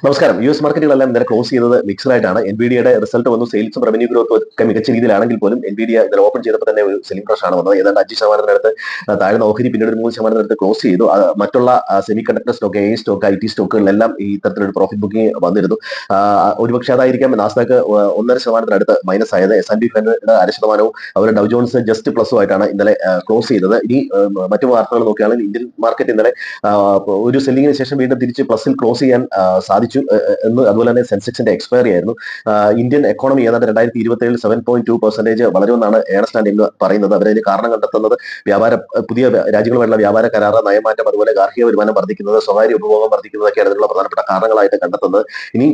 നമസ്കാരം. U S മാർക്കറ്റുകളെല്ലാം ഇന്നലെ close ചെയ്തത് മിക്സഡ് ആയിട്ടാണ്. എൻവിഡിയയുടെ റിസൾട്ട് വന്നു. സെയിൽസും റവന്യൂ ഗ്രോത്തും ഒക്കെ മികച്ച രീതിയിലാണെങ്കിൽ പോലും എൻവിഡിയ ഇന്നലെ ഓപ്പൺ ചെയ്തപ്പോൾ തന്നെ ഒരു സെല്ലിംഗ് പ്രഷർ ആണ് വന്നത്. ഏതാണ്ട് 5% താഴ്ന്ന ഓഹരി പിന്നീട് ഒരു 3% ക്ലോസ് ചെയ്തു. മറ്റുള്ള semiconductor stock, A stock, I T സ്റ്റോക്കുകളിലെല്ലാം ഈ ഇത്തരത്തിലൊരു പ്രോഫിറ്റ് ബുക്കിംഗ് വന്നിരുന്നു. ഒരുപക്ഷെ അതായിരിക്കാം നാസ്ഡാക്ക് 1.5% മൈനസ് ആയത്. S&P 500 0.5%, അതുപോലെ ഡൗ ജോൺസ് ജസ്റ്റ് പ്ലസും ആയിട്ടാണ് ഇന്നലെ ക്ലോസ് ചെയ്തത്. ഇനി മറ്റു വാർത്തകൾ നോക്കുകയാണെങ്കിൽ ഇന്ത്യൻ മാർക്കറ്റ് ഇന്നലെ ഒരു സെല്ലിങ്ങിന് ശേഷം വീണ്ടും തിരിച്ച് പ്ലസിൽ ക്ലോസ് ചെയ്യാൻ സാധിച്ചു എന്ന്. അതുപോലെ തന്നെ സെൻസെക്സിന്റെ എക്സ്പയറി ആയിരുന്നു. ഇന്ത്യൻ എക്കോണമി ഏതാണ്ട് 2027 7.2% വളരുമെന്നാണ് ഏണസ്റ്റ് ആൻഡ് യങ് പറയുന്നത്. അവരതിന് കാരണം കണ്ടെത്തുന്നത് പുതിയ രാജ്യങ്ങളുമായുള്ള വ്യാപാര കരാറ്, നയമാറ്റം, അതുപോലെ ഗാർഹിക വരുമാനം വർദ്ധിക്കുന്നത്, സ്വകാര്യ ഉപഭോഗം വർദ്ധിക്കുന്നതൊക്കെയാണ് അതിനുള്ള പ്രധാനപ്പെട്ട കാരണങ്ങളായിട്ട് കണ്ടെത്തുന്നത്. ഇനി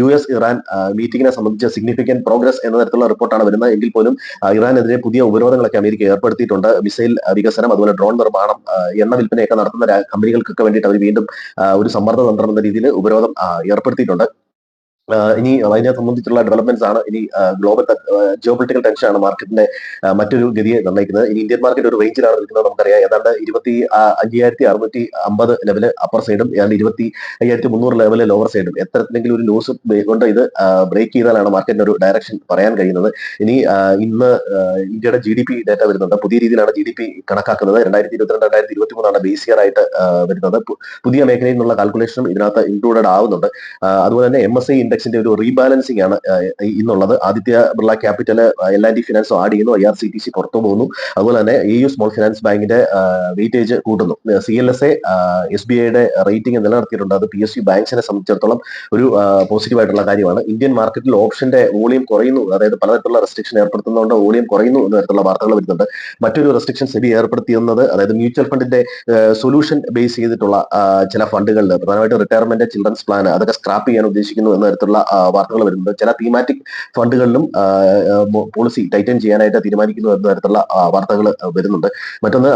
US ഇറാൻ മീറ്റിംഗിനെ സംബന്ധിച്ച് സിഗ്നിഫിക്കന്റ് പ്രോഗ്രസ് എന്ന തരത്തിലുള്ള റിപ്പോർട്ടാണ് വരുന്നത്. എങ്കിൽ പോലും ഇറാനെതിരെ പുതിയ ഉപരോധങ്ങളൊക്കെ അമേരിക്ക ഏർപ്പെടുത്തിയിട്ടുണ്ട്. മിസൈൽ വികസനം, അതുപോലെ ഡ്രോൺ നിർമ്മാണം, എണ്ണ വിൽപ്പനയൊക്കെ നടത്തുന്ന കമ്പനികൾക്കൊക്കെ വേണ്ടിയിട്ട് അവർ വീണ്ടും ഒരു സമ്മർദ്ദ തന്ത്രം എന്ന രീതിയിൽ ഉപരോധം ഏർപ്പെടുത്തിയിട്ടുണ്ട്. ഇനി അതിനെ സംബന്ധിച്ചുള്ള ഡെവലപ്മെന്റ്സ് ആണ്. ഇനി ഗ്ലോബൽ ജിയോ പൊളിറ്റിക്കൽ ടെൻഷൻ ആണ് മാർക്കറ്റിന്റെ മറ്റൊരു ഗതിയെ നിർണ്ണയിക്കുന്നത്. ഇനി ഇന്ത്യൻ മാർക്കറ്റ് ഒരു റേഞ്ചിലാണ് നിൽക്കുന്നത്. നമുക്കറിയാം ഏതാണ്ട് 25,650 ലെവല് അപ്പർ സൈഡും ഏതാണ്ട് 25,300 ലെവല് ലോവർ സൈഡും. എത്തരത്തിലെങ്കിലും ഒരു ലോസ് കൊണ്ട് ഇത് ബ്രേക്ക് ചെയ്താലാണ് മാർക്കറ്റിന്റെ ഒരു ഡയറക്ഷൻ പറയാൻ കഴിയുന്നത്. ഇനി ഇന്ന് ഇന്ത്യയുടെ GDP ഡേറ്റ വരുന്നുണ്ട്. പുതിയ രീതിയിലാണ് GDP കണക്കാക്കുന്നത്. 2022 2023 ബേസ് ഇയർ ആയിട്ട് വരുന്നത്. പുതിയ മേഖലയിൽ നിന്നുള്ള കാൽക്കുലേഷനും ഇതിനകത്ത് ഇൻക്ലൂഡഡ് ആവുന്നുണ്ട്. അതുപോലെ തന്നെ MSCI ഇൻഡെക്സിന്റെ ഒരു റീബാലൻസിംഗ് ആണ് ഇന്നുള്ളത്. ആദിത്യ ബിർള ക്യാപിറ്റൽ, L&T ഫിനാൻസും ആഡ് ചെയ്യുന്നു. IRCTC പുറത്തു പോകുന്നു. അതുപോലെ തന്നെ AU സ്മോൾ ഫിനാൻസ് ബാങ്കിന്റെ വെയിറ്റേജ് കൂട്ടുന്നു. CLSA SBIയുടെ റേറ്റിംഗ് നിലനിർത്തിയിട്ടുണ്ട്. അത് PSU ബാങ്ക്സിനെ സംബന്ധിച്ചിടത്തോളം ഒരു പോസിറ്റീവ് ആയിട്ടുള്ള കാര്യമാണ്. ഇന്ത്യൻ മാർക്കറ്റിൽ ഓപ്ഷന്റെ വോളിയം കുറയുന്നു, അതായത് പലതരത്തിലുള്ള റെസ്ട്രിക്ഷൻ ഏർപ്പെടുത്തുന്നതുകൊണ്ട് വോളിയം കുറയുന്നു എന്ന തരത്തിലുള്ള വാർത്തകൾ വരുന്നുണ്ട്. മറ്റൊരു റെസ്ട്രിക്ഷൻ സെബി ഏർപ്പെടുത്തിയെന്നത്, അതായത് മ്യൂച്വൽ ഫണ്ടിന്റെ സൊല്യൂഷൻ ബേസ് ചെയ്തിട്ടുള്ള ചില ഫണ്ടുകളിൽ പ്രധാനമായിട്ടും റിട്ടയർമെന്റ്, ചിൽഡ്രൻസ് പ്ലാൻ അതൊക്കെ സ്ക്രാപ്പ് ചെയ്യാൻ ഉദ്ദേശിക്കുന്നു എന്ന തരത്തിലുള്ള വാർത്തകൾ വരുന്നുണ്ട്. ചില തീമാറ്റിക് ഫണ്ടുകളിലും പോളിസി ടൈറ്റൻ ചെയ്യാനായിട്ട് തീരുമാനിക്കുന്നു എന്ന തരത്തിലുള്ള വാർത്തകൾ വരുന്നുണ്ട്. മറ്റൊന്ന്,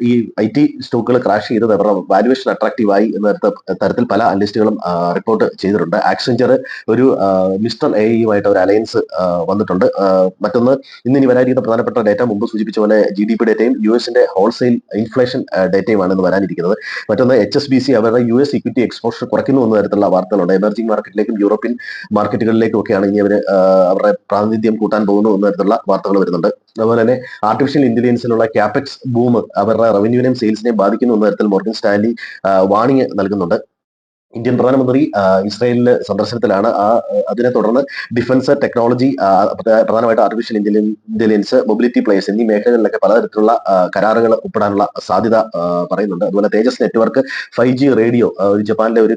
ഈ IT സ്റ്റോക്കുകൾ ക്രാഷ് ചെയ്തത് അവരുടെ വാല്യുവേഷൻ അട്രാക്റ്റീവ് ആയി എന്ന തരത്തിൽ പല അനലിസ്റ്റുകളും റിപ്പോർട്ട് ചെയ്തിട്ടുണ്ട്. ആക്സെഞ്ചർ ഒരു മിസ്റ്റർ AI ഒരു അലയൻസ് വന്നിട്ടുണ്ട്. മറ്റൊന്ന്, ഇന്നിനി വരാനിരിക്കുന്ന പ്രധാനപ്പെട്ട ഡേറ്റ മുമ്പ് സൂചിപ്പിച്ച പോലെ GDP ഡേറ്റയും US ഹോൾസെയിൽ ഇൻഫ്ലേഷൻ ഡേറ്റയുമാണ് ഇന്ന് വരാനിരിക്കുന്നത്. മറ്റൊന്ന്, HSBC അവരുടെ US ഇക്വിറ്റി എക്സ്പോഷർ കുറയ്ക്കുന്നു എന്ന തരത്തിലുള്ള വാർത്തകളുണ്ട്. എമർജിംഗ് മാർക്കറ്റിലേക്കും യൂറോപ്യൻ മാർക്കറ്റുകളിലേക്കും ഒക്കെയാണ് ഇനി അവരുടെ പ്രാതിനിധ്യം കൂട്ടാൻ പോകുന്നു എന്ന തരത്തിലുള്ള വാർത്തകൾ വരുന്നുണ്ട്. അതുപോലെ തന്നെ ആർട്ടിഫിഷ്യൽ ഇന്റലിജൻസിലുള്ള ക്യാപെക്സ് ബൂം അവരുടെ റവന്യൂവിനെയും സെയിൽസിനെയും ബാധിക്കുന്നു എന്ന തരത്തിൽ മോർഗൻ സ്റ്റാൻലി വാണിംഗ് നൽകുന്നുണ്ട്. ഇന്ത്യൻ പ്രധാനമന്ത്രി ഇസ്രായേലിലെ സന്ദർശനത്തിലാണ്. അതിനെ തുടർന്ന് ഡിഫൻസ്, ടെക്നോളജി, പ്രധാനമായിട്ട് ആർട്ടിഫിഷ്യൽ ഇന്റലിജൻസ്, മൊബിലിറ്റി പ്ലേസ് എന്നീ മേഖലകളിലൊക്കെ പലതരത്തിലുള്ള കരാറുകൾ ഒപ്പിടാനുള്ള സാധ്യത പറയുന്നുണ്ട്. അതുപോലെ തേജസ് നെറ്റ്വർക്ക് 5G റേഡിയോ ജപ്പാനിലെ ഒരു